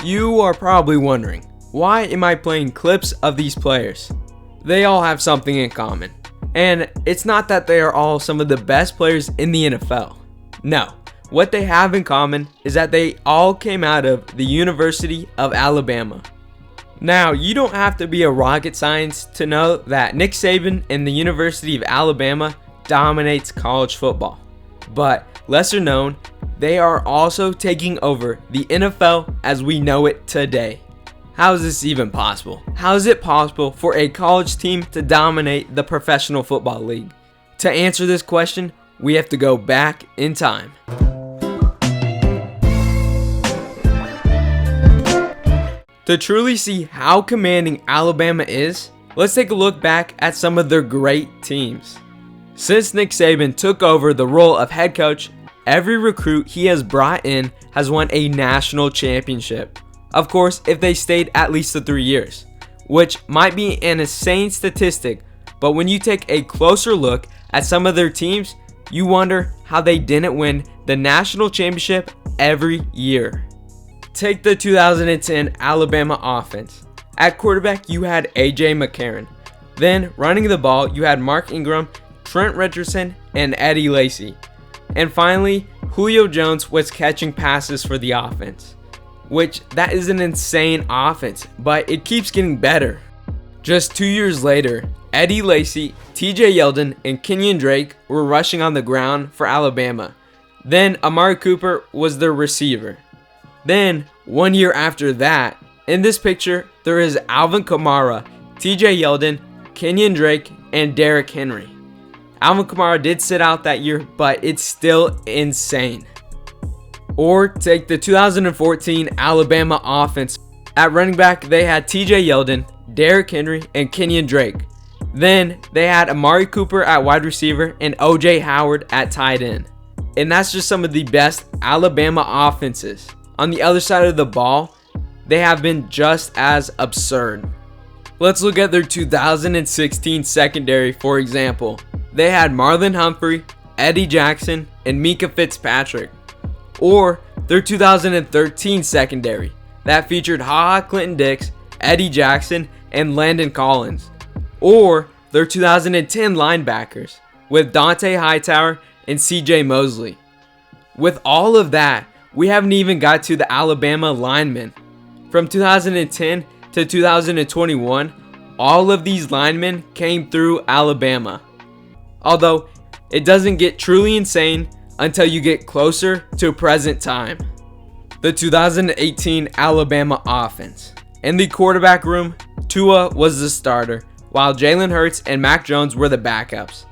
You are probably wondering, why am I playing clips of these players? They all have something in common. And it's not that they are all some of the best players in the NFL. No, what they have in common is that they all came out of the University of Alabama. Now, you don't have to be a rocket scientist to know that Nick Saban and the University of Alabama dominates college football. But lesser known, they are also taking over the NFL as we know it today. How is this even possible? How is it possible for a college team to dominate the professional football league? To answer this question, we have to go back in time. To truly see how commanding Alabama is, let's take a look back at some of their great teams. Since Nick Saban took over the role of head coach, every recruit he has brought in has won a national championship. Of course, if they stayed at least the 3 years, which might be an insane statistic, but when you take a closer look at some of their teams, you wonder how they didn't win the national championship every year. Take the 2010 Alabama offense. At quarterback, you had A.J. McCarron. Then, running the ball, you had Mark Ingram, Trent Richardson, and Eddie Lacy. And finally, Julio Jones was catching passes for the offense. Which, that is an insane offense, but it keeps getting better. Just 2 years later, Eddie Lacy, TJ Yeldon, and Kenyon Drake were rushing on the ground for Alabama. Then, Amari Cooper was their receiver. Then, 1 year after that, in this picture, there is Alvin Kamara, TJ Yeldon, Kenyon Drake, and Derrick Henry. Alvin Kamara did sit out that year, but it's still insane. Or take the 2014 Alabama offense. At running back, they had TJ Yeldon, Derrick Henry, and Kenyon Drake. Then, they had Amari Cooper at wide receiver and O.J. Howard at tight end. And that's just some of the best Alabama offenses. On the other side of the ball, they have been just as absurd. Let's look at their 2016 secondary, for example. They had Marlon Humphrey, Eddie Jackson, and Mika Fitzpatrick. Or their 2013 secondary that featured Ha Clinton Dix, Eddie Jackson, and Landon Collins. Or their 2010 linebackers with Dante Hightower and CJ Mosley. With all of that, we haven't even got to the Alabama linemen. From 2010 to 2021, all of these linemen came through Alabama. Although, it doesn't get truly insane until you get closer to present time. The 2018 Alabama offense. In the quarterback room, Tua was the starter, while Jalen Hurts and Mac Jones were the backups.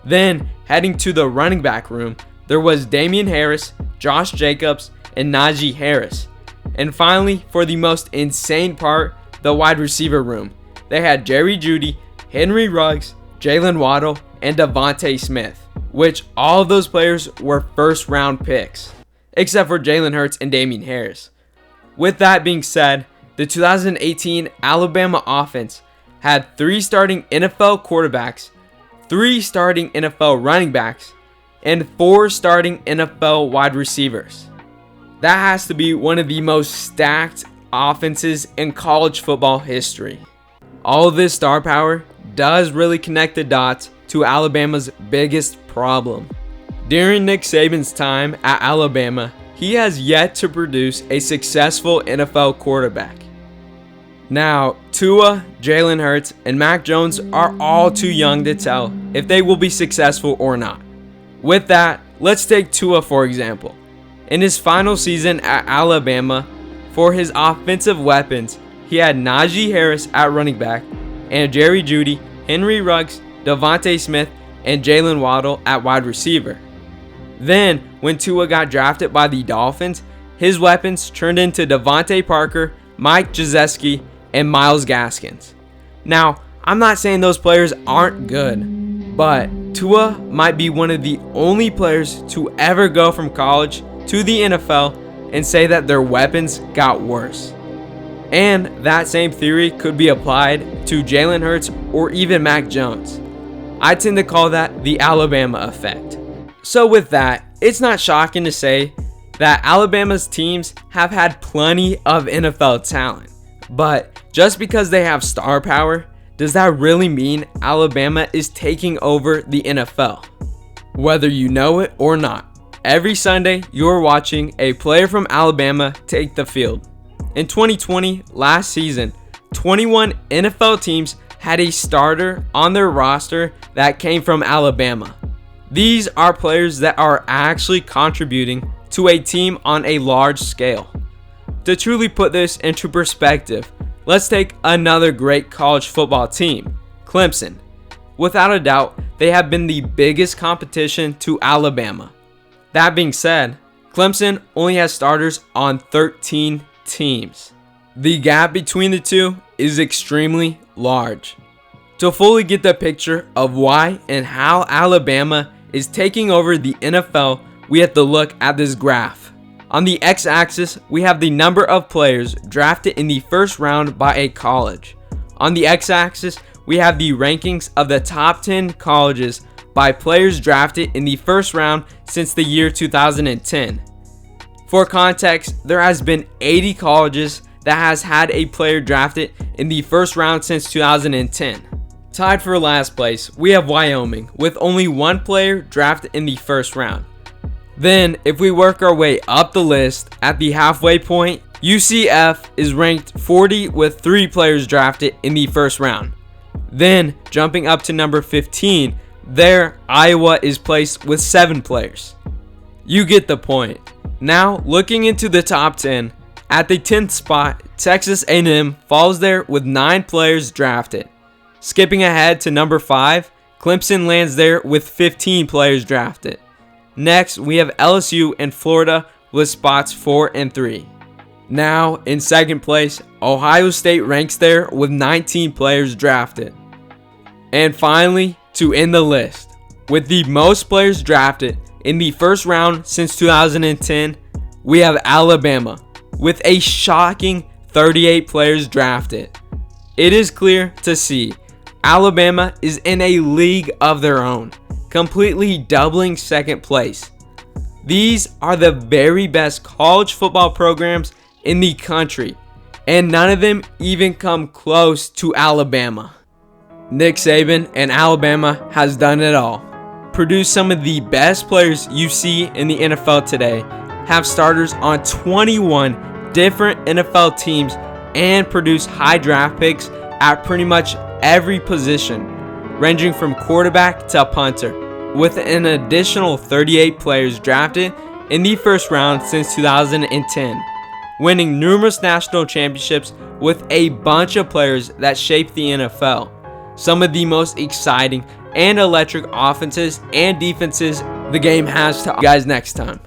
Then, heading to the running back room, there was Damian Harris, Josh Jacobs, and Najee Harris. And finally, for the most insane part, the wide receiver room. They had Jerry Jeudy, Henry Ruggs, Jalen Waddle, and Devontae Smith, which all of those players were first round picks, except for Jalen Hurts and Damian Harris. With that being said, the 2018 Alabama offense had 3 starting NFL quarterbacks, 3 starting NFL running backs, and 4 starting NFL wide receivers. That has to be one of the most stacked offenses in college football history. All of this star power does really connect the dots to Alabama's biggest problem. During Nick Saban's time at Alabama, he has yet to produce a successful NFL quarterback. Now, Tua, Jalen Hurts, and Mac Jones are all too young to tell if they will be successful or not. With that, let's take Tua for example. In his final season at Alabama, for his offensive weapons, he had Najee Harris at running back, and Jerry Jeudy, Henry Ruggs, Devontae Smith, and Jalen Waddle at wide receiver. Then, when Tua got drafted by the Dolphins, his weapons turned into Devontae Parker, Mike Gesicki, and Myles Gaskins. Now, I'm not saying those players aren't good, but Tua might be one of the only players to ever go from college to the NFL and say that their weapons got worse. And that same theory could be applied to Jalen Hurts or even Mac Jones. I tend to call that the Alabama effect. So with that, it's not shocking to say that Alabama's teams have had plenty of NFL talent, but just because they have star power, does that really mean Alabama is taking over the NFL? Whether you know it or not, every Sunday you're watching a player from Alabama take the field. In 2020, last season, 21 NFL teams had a starter on their roster that came from Alabama. These are players that are actually contributing to a team on a large scale. To truly put this into perspective, let's take another great college football team, Clemson. Without a doubt, they have been the biggest competition to Alabama. That being said, Clemson only has starters on 13 teams. The gap between the two is extremely large. To fully get the picture of why and how Alabama is taking over the NFL, we have to look at this graph. On the x-axis, we have the number of players drafted in the first round by a college. On the x-axis, we have the rankings of the top 10 colleges by players drafted in the first round since the year 2010. For context, there has been 80 colleges that has had a player drafted in the first round since 2010. Tied for last place, we have Wyoming with only one player drafted in the first round. Then, if we work our way up the list at the halfway point, UCF is ranked 40 with 3 players drafted in the first round. Then, jumping up to number 15, there Iowa is placed with 7 players. You get the point. Now, looking into the top 10, at the 10th spot, Texas A&M falls there with 9 players drafted. Skipping ahead to number 5, Clemson lands there with 15 players drafted. Next, we have LSU and Florida with spots 4 and 3. Now, in second place, Ohio State ranks there with 19 players drafted. And finally, to end the list, with the most players drafted in the first round since 2010, we have Alabama with a shocking 38 players drafted. It is clear to see Alabama is in a league of their own, completely doubling second place. These are the very best college football programs in the country, and none of them even come close to Alabama. Nick Saban and Alabama has done it all. Produced some of the best players you see in the NFL today, have starters on 21 different NFL teams, and produce high draft picks at pretty much every position, ranging from quarterback to punter, with an additional 38 players drafted in the first round since 2010, winning numerous national championships with a bunch of players that shaped the NFL. Some of the most exciting and electric offenses and defenses the game has to guys next time.